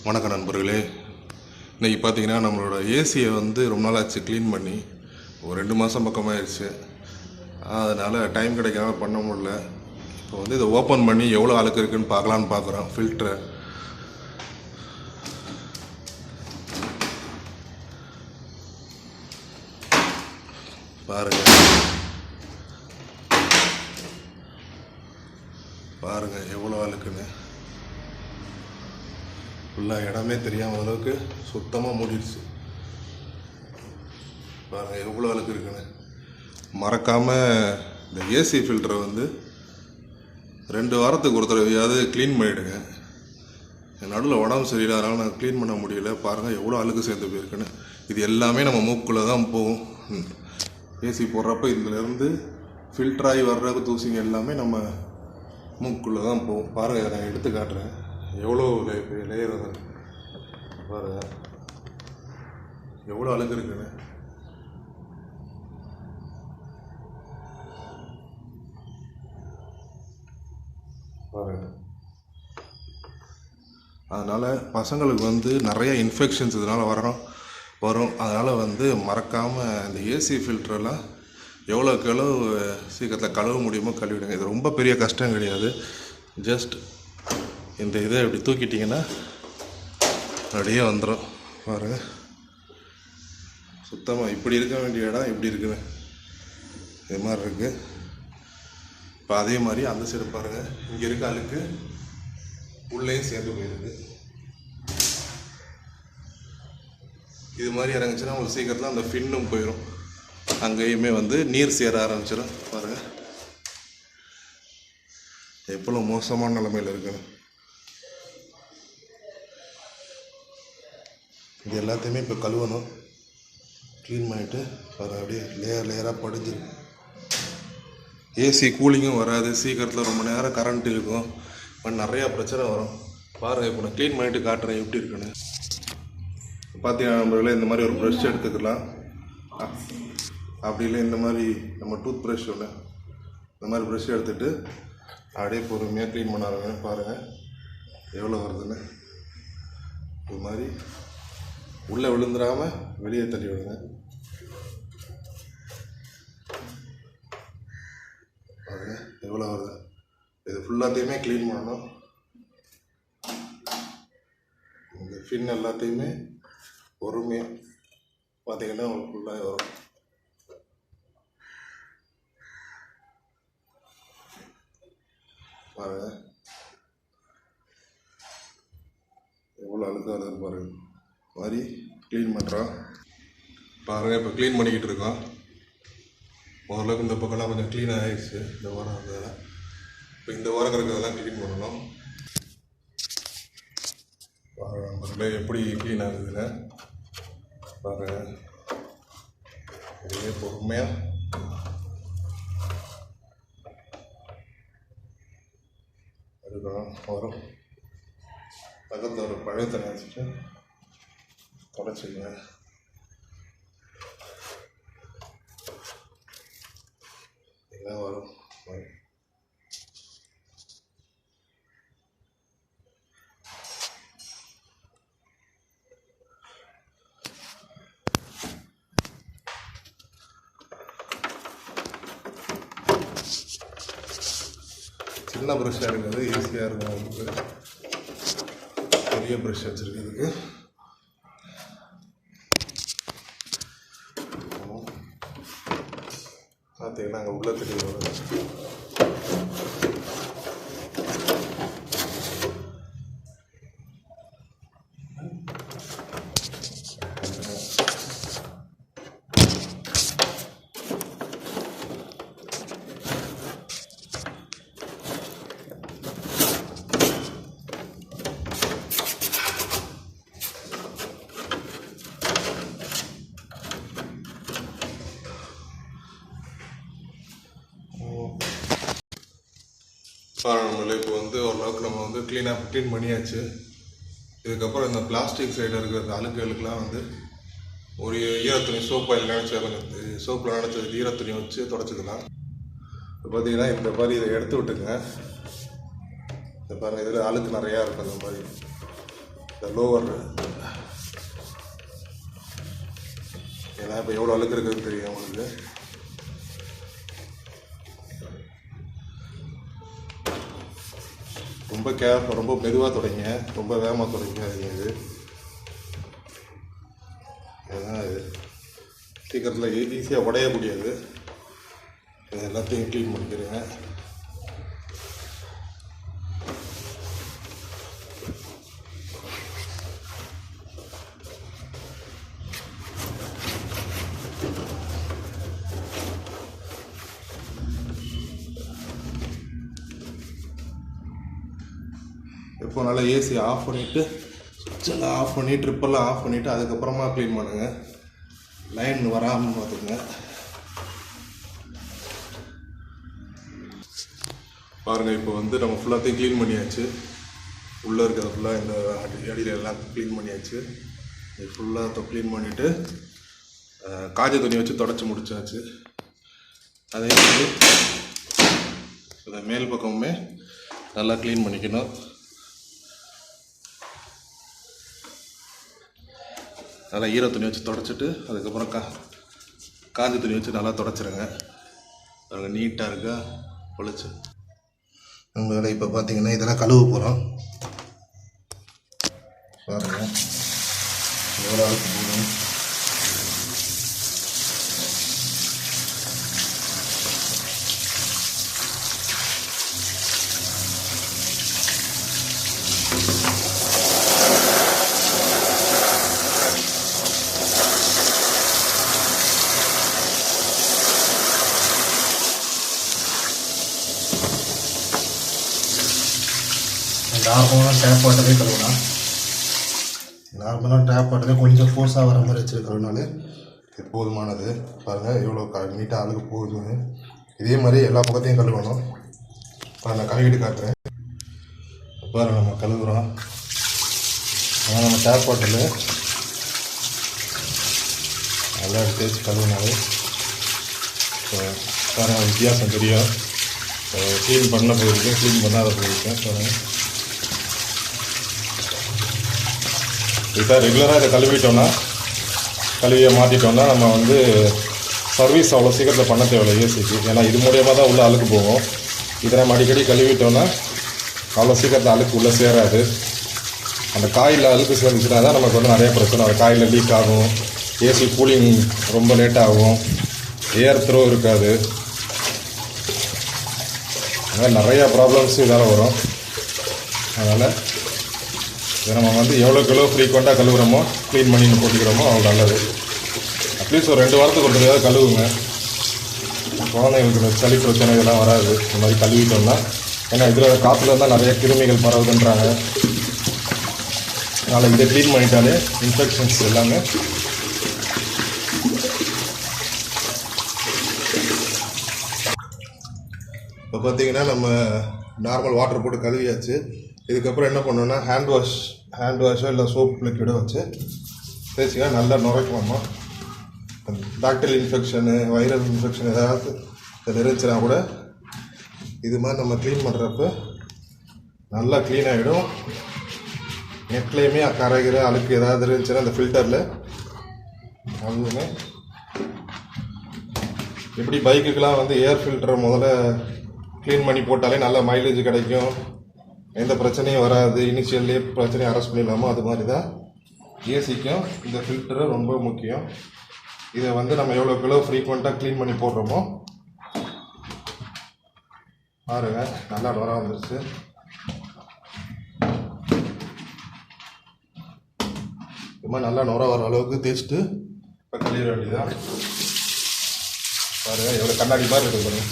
வணக்கம் நண்பர்களே. இன்றைக்கி பார்த்தீங்கன்னா நம்மளோட ஏசியை ரொம்ப நாள் ஆச்சு க்ளீன் பண்ணி, ஒரு 2 மாதம் பக்கமாகிடுச்சு. அதனால் டைம் கிடைக்காம பண்ண முடியல. இப்போ இதை ஓப்பன் பண்ணி எவ்வளோ அழுக்கு இருக்குதுன்னு பார்க்கலான்னு பார்க்குறோம். ஃபில்டரை பாருங்கள் எவ்வளோ அழுக்குன்னு. ஃபுல்லாக இடமே தெரியாமல் அளவுக்கு சுத்தமாக மூடிடுச்சு. பாருங்கள் எவ்வளோ அழுக்கு இருக்குன்னு. மறக்காமல் இந்த ஏசி ஃபில்டரை 2 வாரத்துக்கு ஒரு தடவையாவது க்ளீன் பண்ணிவிடுங்க. என் நடுவில் உடம்பு சரியில்லை, அதனால் நான் க்ளீன் பண்ண முடியல. பாருங்கள் எவ்வளோ அழுக்கு சேர்ந்து போயிருக்குன்னு. இது எல்லாமே நம்ம மூக்குள்ளே தான் போகும். ஏசி போடுறப்ப இதிலேருந்து ஃபில்டராகி வர்ற தூசிங்க எல்லாமே நம்ம மூக்குள்ளே தான் போகும். பாருங்கள், நான் எடுத்து காட்டுறேன் எவ்வளோ லேயர் பாருங்க, எவ்வளோ அழுக்கு இருக்குன்னு. பாருங்க. அதனால் பசங்களுக்கு நிறைய இன்ஃபெக்ஷன்ஸ் இதனால் வரும். அதனால் மறக்காமல் இந்த ஏசி ஃபில்டரெல்லாம் எவ்வளோக்கு எவ்வளோ சீக்கிரத்தில் கழுவ முடியுமோ கழுவிடுங்க. இது ரொம்ப பெரிய கஷ்டம் கிடையாது. ஜஸ்ட் இந்த இதை இப்படி தூக்கிட்டிங்கன்னா அப்படியே வந்துடும். பாருங்கள், சுத்தமாக இப்படி இருக்க வேண்டிய இடம் இப்படி இருக்குன்னு இது மாதிரி இருக்குது. இப்போ அதே மாதிரி அந்த சைடு பாருங்கள், இங்கே இருக்க அழுக்கு உள்ளேயும் சேர்ந்து போயிருக்கு. இது மாதிரி இறங்குச்சுன்னா உங்களுக்கு சீக்கிரத்தில் அந்த ஃபின்னும் போயிடும். அங்கேயுமே நீர் சேர ஆரம்பிச்சிடும். பாருங்கள் எவ்வளோ மோசமான நிலைமையில் இருக்குன்னு. இது எல்லாத்தையுமே இப்போ கழுவணும். க்ளீன் பண்ணிவிட்டு பாருங்கள், அப்படியே லேயராக படிஞ்சிடும். ஏசி கூலிங்கும் வராது. சீக்கிரத்தில் ரொம்ப நேரம் கரண்ட் இருக்கும். இப்போ நிறையா பிரச்சனை வரும். பாருங்கள், இப்போ நான் க்ளீன் பண்ணிவிட்டு காட்டுறேன் எப்படி இருக்குன்னு. பார்த்தீங்கன்னா நம்மளே இந்த மாதிரி ஒரு ப்ரஷ் எடுத்துக்கலாம். அப்படி இல்லை இந்த மாதிரி நம்ம டூத் ப்ரஷ் ஒன்று, இந்த மாதிரி ப்ரஷ் எடுத்துகிட்டு அப்படியே பொறுமையாக க்ளீன் பண்ண ஆரம்பிங்க. பாருங்கள் எவ்வளோ வருதுன்னு. இது மாதிரி உள்ளே விழுந்துடாமல் வெளியே தள்ளி விடுங்க. பாருங்கள் எவ்வளோ வருது. இது ஃபுல்லாத்தையுமே க்ளீன் பண்ணணும். இந்த ஃபின் எல்லாத்தையுமே பொறுமையாக பார்த்தீங்கன்னா உங்களுக்கு ஃபுல்லாக வரும். பாருங்கள் எவ்வளோ அழுக்காக வருது பாருங்கள். மாதிரி க்ளீன் பண்ணுறோம். பாருங்கள், இப்போ க்ளீன் பண்ணிக்கிட்டு இருக்கோம். ஓரளவுக்கு இந்த பக்கம்லாம் கொஞ்சம் க்ளீன் ஆகிடுச்சு. இந்த வாரம் இருந்ததெல்லாம் இப்போ இந்த வாரம் இருக்கிறதெல்லாம் க்ளீன் பண்ணணும். பாருங்கள் எப்படி க்ளீன் ஆகுதுன்னு. பாருங்கள் அப்படியே பொறுமையாக இருக்கணும். வரும் பக்கத்தில் ஒரு பழைய தண்ணி வச்சுட்டு தொடச்சிங்க. இதெல்லாம் வரும். சின்ன ப்ரஷ்ஷாக இருக்கிறது ஈஸியாக இருக்கும். அவங்களுக்கு பெரிய ப்ரஷ் வச்சுருக்கிறதுக்கு பார்த்தீங்கன்னா அங்கே உள்ள தெரிய வரும். பாருங்கள், இப்போ ஓரளவுக்கு நம்ம க்ளீன் பண்ணியாச்சு. இதுக்கப்புறம் இந்த பிளாஸ்டிக் சைடில் இருக்கிற அழுக்குகளுக்கெல்லாம் ஒரு ஈரத்துணி சோப்பாயில் நினச்சா கொஞ்சம் சோப்பில் நினச்ச ஈரத்துணி வச்சு தொடச்சிக்கலாம். இப்போ பார்த்தீங்கன்னா இந்த மாதிரி இதை எடுத்து விட்டுங்க. இந்த பாருங்கள், இதில் அழுக்கு நிறையா இருக்கும். இந்த மாதிரி இந்த லோவர், ஏன்னா இப்போ எவ்வளோ அழுக்கு இருக்குதுன்னு தெரியும் உங்களுக்கு. ரொம்ப மெதுவாக தொடங்க, ரொம்ப வேகமாக தொடங்காதீங்க. ஏன்னா இது சீக்கிரத்தில் ஈஸியாக உடையக்கூடியது. இது எல்லாத்தையும் க்ளீன் பண்ணிக்கிறேங்க. இப்போ நல்லா ஏசி ஆஃப் பண்ணிவிட்டு, சுவிட்செல்லாம் ஆஃப் பண்ணி, ட்ரிப்பெல்லாம் ஆஃப் பண்ணிவிட்டு அதுக்கப்புறமா க்ளீன் பண்ணுங்கள். லைன் வராமல் பார்த்துக்குங்க. பாருங்கள், இப்போ வந்து நம்ம ஃபுல்லாத்தையும் க்ளீன் பண்ணியாச்சு. உள்ளே இருக்கிறத ஃபுல்லாக இந்த அடியில் எல்லாம் க்ளீன் பண்ணியாச்சு. இது ஃபுல்லாக க்ளீன் பண்ணிவிட்டு காஞ்ச துணி வச்சு தொடச்சி முடிச்சாச்சு. அதே மாதிரி இந்த மேல் பக்கமுமே நல்லா க்ளீன் பண்ணிக்கணும். நல்லா ஈர துணி வச்சு தொடச்சிட்டு அதுக்கப்புறம் காஞ்ச துணி வச்சு நல்லா தொடச்சிருங்க. அது நீட்டாக இருக்கா பொழிச்சு. நம்மளால் இப்போ பார்த்தீங்கன்னா இதெல்லாம் கழுவ போகிறோம். பாருங்கள் எவ்வளோ அழுக்கு போகணும். நார்மலாக டேப் வாட்டரே கழுவலாம். நார்மலாக டேப் வாட்டரே கொஞ்சம் ஃபோர்ஸாக வர மாதிரி வச்சு கழுவினாலே இது போதுமானது. பாருங்கள் எவ்வளோ நீட்டாக அழுகு போகுதுன்னு. இதே மாதிரி எல்லா பக்கத்தையும் கழுவணும். இப்போ நான் கழுவிட்டு காட்டுறேன். பாருங்கள் நம்ம கழுவுறோம். ஆனால் நம்ம டேப் வாட்டரில் நல்லா தேய்ச்சி கழுவினாலே பாருங்கள் வித்தியாசம் தெரியும். க்ளீன் பண்ண போயிருக்கேன், க்ளீன் பண்ணாத போயிருக்கேன். பாருங்கள் இப்போ ரெகுலராக இதை கழுவிட்டோன்னா, கழுவியை மாற்றிட்டோன்னா நம்ம வந்து சர்வீஸ் அவ்வளோ சீக்கிரத்தில் பண்ண தேவையில்லை ஏசிக்கு. ஏன்னா இது மூலியமாக தான் உள்ளே அழுக்கு போகும். இதை நம்ம அடிக்கடி கழுவிட்டோன்னா அவ்வளோ சீக்கிரத்தில் அழுக்கு உள்ளே சேராது. அந்த காயில் அழுக்கு சேர்ந்துச்சுன்னா தான் நமக்கு வந்து நிறைய பிரச்சனை. அந்த காயில் லீக் ஆகும், ஏசி கூலிங் ரொம்ப லேட்டாகும், ஏர் த்ரோ இருக்காது. அதனால் நிறையா ப்ராப்ளம்ஸ் இதால் வரும். அதனால் இதை நம்ம வந்து எவ்வளோக்கு ஃப்ரீக்வெண்ட்டாக கழுவுறோமோ, க்ளீன் பண்ணி போட்டுக்கிறோமோ அவ்வளோ நல்லது. அட்லீஸ்ட் ஒரு 2 வாரத்துக்கு ஒரு தடவை கழுவுங்க. குழந்தைங்களுக்கு சளி பிரச்சனை இதெல்லாம் வராது இந்த மாதிரி கழுவிட்டோம்னா. ஏன்னா இதில் காற்றுல தான் நிறைய கிருமிகள் பரவுதுன்றாங்க. அதனால் இதை க்ளீன் பண்ணிட்டாலே இன்ஃபெக்ஷன்ஸ் எல்லாமே இப்போ பார்த்தீங்கன்னா நம்ம நார்மல் வாட்டர் போட்டு கழுவியாச்சு. இதுக்கப்புறம் என்ன பண்ணோன்னா ஹேண்ட் வாஷோ இல்லை சோப் லிக்விடோ வச்சு தேய்ச்சிக்கா நல்லா நுரைக்கலாமா. பாக்டீரியல் இன்ஃபெக்ஷனு, வைரல் இன்ஃபெக்ஷன் ஏதாவது இதில் இருந்துச்சுன்னா கூட இது மாதிரி நம்ம க்ளீன் பண்ணுறப்ப நல்லா க்ளீன் ஆகிடும். நெட்லேயுமே கரைகிற அழுக்கு ஏதாவது இருந்துச்சுன்னா அந்த ஃபில்டரில் அதுவுமே எப்படி பைக்குக்கெலாம் வந்து ஏர் ஃபில்டரை முதல்ல க்ளீன் பண்ணி போட்டாலே நல்ல மைலேஜ் கிடைக்கும், எந்த பிரச்சனையும் வராது, இனிஷியல்லே பிரச்சனையை அரெஸ்ட் பண்ணிடலாமோ அது மாதிரி தான் ஏசிக்கும் இந்த ஃபில்டரு ரொம்ப முக்கியம். இதை வந்து நம்ம எவ்வளோ ஃப்ரீக்வெண்ட்டாக க்ளீன் பண்ணி போடுறோமோ பாருங்க நல்லா நுர வந்துருச்சு. இது மாதிரி நல்லா நுர வர அளவுக்கு தேய்ச்சிட்டு இப்போ கழுவிட வேண்டியதான். பாருங்க எவ்வளோ கண்ணாடி மாதிரி இருக்குது பாருங்க.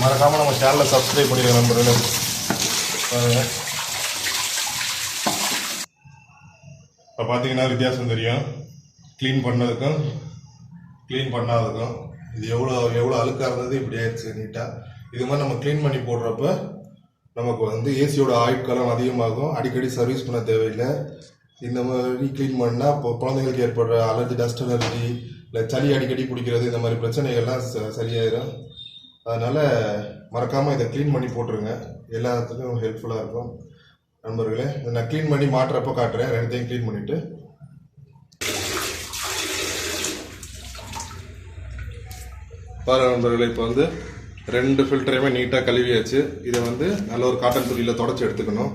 மறக்காமல் நம்ம சேனலை சப்ஸ்கிரைப் பண்ணிடுங்க நண்பர்களே. இப்போ பார்த்தீங்கன்னா வித்தியாசம் தெரியும் க்ளீன் பண்ணதுக்கும் க்ளீன் பண்ணாததுக்கும். இது எவ்வளோ அழுக்காக இருந்தது இப்படி ஆயிடுச்சு நீட்டாக. இது மாதிரி நம்ம க்ளீன் பண்ணி போடுறப்ப நமக்கு வந்து ஏசியோட ஆயுட்காலம் அதிகமாகும். அடிக்கடி சர்வீஸ் பண்ண தேவையில்லை. இந்த மாதிரி க்ளீன் பண்ணால் இப்போ குழந்தைங்களுக்கு ஏற்படுற அலர்ஜி, டஸ்ட் அலர்ஜி, இல்லை சளி அடிக்கடி பிடிக்கிறது இந்த மாதிரி பிரச்சனைகள்லாம் சரியாயிடும். அதனால் மறக்காமல் இதை க்ளீன் பண்ணி போட்டுருங்க, எல்லாத்துக்கும் ஹெல்ப்ஃபுல்லாக இருக்கும் நண்பர்களே. இதை நான் க்ளீன் பண்ணி மாட்டுறப்போ காட்டுறேன். ரெண்டுத்தையும் க்ளீன் பண்ணிவிட்டு பாருங்கள் நண்பர்களே. இப்போ வந்து 2 ஃபில்டரையுமே நீட்டாக கழுவியாச்சு. இதை வந்து நல்ல ஒரு காட்டன் துணியில் தொடச்சி எடுத்துக்கணும்.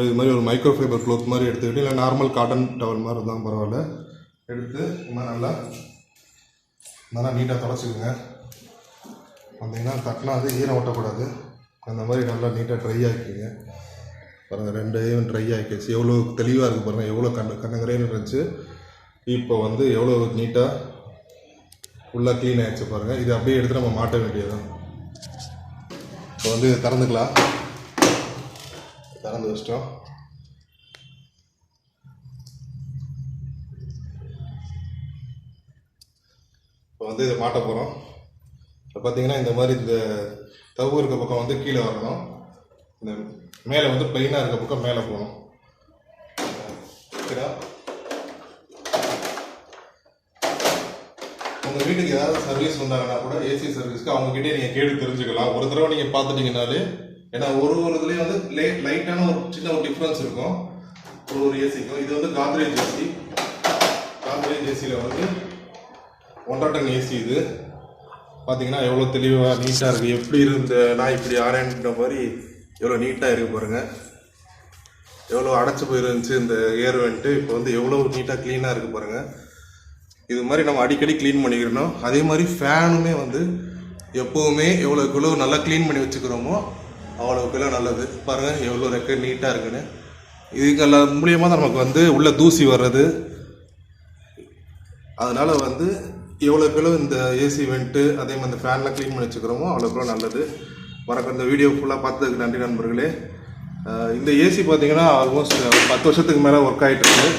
இது மாதிரி ஒரு மைக்ரோ ஃபைபர் க்ளோத் மாதிரி எடுத்துக்கிட்டு, இல்லை நார்மல் காட்டன் டவல் மாதிரி இருந்தால் பரவாயில்ல, எடுத்து இந்த மாதிரி நல்லா நீட்டாக தொடச்சிக்கோங்க. பார்த்தீங்கன்னா தட்டினா அது ஈரம் ஓட்டக்கூடாது. அந்த மாதிரி நல்லா நீட்டாக ட்ரை ஆக்கிக்கோங்க. பாருங்கள், 2 ட்ரை ஆக்கிடுச்சு. எவ்வளோ தெளிவாக இருக்குது பாருங்கள், எவ்வளோ கண்ணங்கரைன்னு இருந்துச்சு. இப்போ வந்து எவ்வளோ நீட்டாக ஃபுல்லாக க்ளீன் ஆகிடுச்சு பாருங்கள். இது அப்படியே எடுத்து நம்ம மாட்ட வேண்டியதுதான். இப்போ வந்து இதை திறந்துக்கலாம். திறந்து வச்சிட்டோம். இப்போ வந்து இதை மாட்ட போகிறோம். இப்போ பார்த்தீங்கன்னா இந்த மாதிரி இந்த தவு இருக்க பக்கம் வந்து கீழே வரணும், இந்த மேலே வந்து பிளைனாக இருக்க பக்கம் மேலே போகணும். ஓகேடா? உங்கள் வீட்டுக்கு ஏதாவது சர்வீஸ் வந்தாங்கன்னா கூட ஏசி சர்வீஸ்க்கு அவங்ககிட்டே நீங்கள் கேட்டு தெரிஞ்சுக்கலாம். ஒரு தடவை நீங்கள் பார்த்துட்டீங்கனாலே, ஏன்னா ஒரு இதுலேயும் வந்து லைட்டான ஒரு சின்ன ஒரு டிஃப்ரென்ஸ் இருக்கும் ஒரு ஏசிக்கும். இது வந்து காத்ரேஜ் ஏசி. காத்ரேஜ் ஏசியில் வந்து 1.5 டன் ஏசி. இது பார்த்தீங்கன்னா எவ்வளோ தெளிவாக நீட்டாக இருக்குது. எப்படி இருந்த நான் இப்படி ஆனேன்ற மாதிரி எவ்வளோ நீட்டாக இருக்குது பாருங்கள். எவ்வளோ அடைச்சி போயிருந்துச்சு இந்த ஏர் வெண்ட்டு, இப்போ வந்து எவ்வளோ நீட்டாக க்ளீனாக இருக்குது பாருங்கள். இது மாதிரி நம்ம அடிக்கடி க்ளீன் பண்ணிக்கிறணும். அதே மாதிரி ஃபேனுமே வந்து எப்போவுமே எவ்வளோக்குள்ளோ நல்லா க்ளீன் பண்ணி வச்சுக்கிறோமோ அவ்வளோக்குள்ளோ நல்லது. பாருங்கள் எவ்வளோ ரெக்க நீட்டாக இருக்குன்னு. இதுக்கெல்லாம் மூலியமாக தான் நமக்கு வந்து உள்ள தூசி வர்றது. அதனால் வந்து எவ்வளோக்குள்ளோ இந்த ஏசி வெண்ட்டு அதே மாதிரி இந்த ஃபேன்லாம் க்ளீன் பண்ணி வச்சுக்கிறோமோ அவ்வளோக்குள்ளோ நல்லது. மறக்க இந்த வீடியோ ஃபுல்லாக பார்த்ததுக்கு நன்றி நண்பர்களே. இந்த ஏசி பார்த்தீங்கன்னா ஆல்மோஸ்ட் 10 வருஷத்துக்கு மேலே ஒர்க் ஆகிட்டு இருக்கு.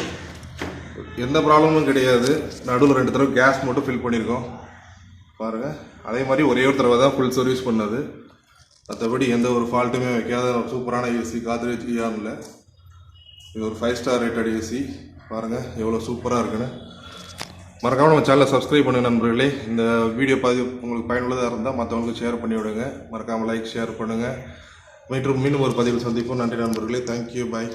எந்த ப்ராப்ளமும் கிடையாது. நடுவில் 2 தடவை கேஸ் மட்டும் ஃபில் பண்ணியிருக்கோம் பாருங்கள். அதே மாதிரி ஒரே ஒரு தடவை தான் ஃபுல் சர்வீஸ் பண்ணது. மற்றபடி எந்த ஒரு ஃபால்ட்டுமே வைக்காத ஒரு சூப்பரான ஏசி காத்ரேஜ் இயானில். இது ஒரு 5 ஸ்டார் ரேட்டட் ஏசி. பாருங்கள் எவ்வளோ சூப்பராக இருக்குன்னு. மறக்காமல் நம்ம சேனலை சப்ஸ்கிரைப் பண்ணுங்கள் நண்பர்களே. இந்த வீடியோ பதிவு உங்களுக்கு பயனுள்ளதாக இருந்தால் மற்றவங்களுக்கு ஷேர் பண்ணி விடுங்க. மறக்காமல் லைக் ஷேர் பண்ணுங்கள். மீண்டும் ஒரு பதிவில் சந்திப்போம். நன்றி நண்பர்களே. தேங்க்யூ. பாய்.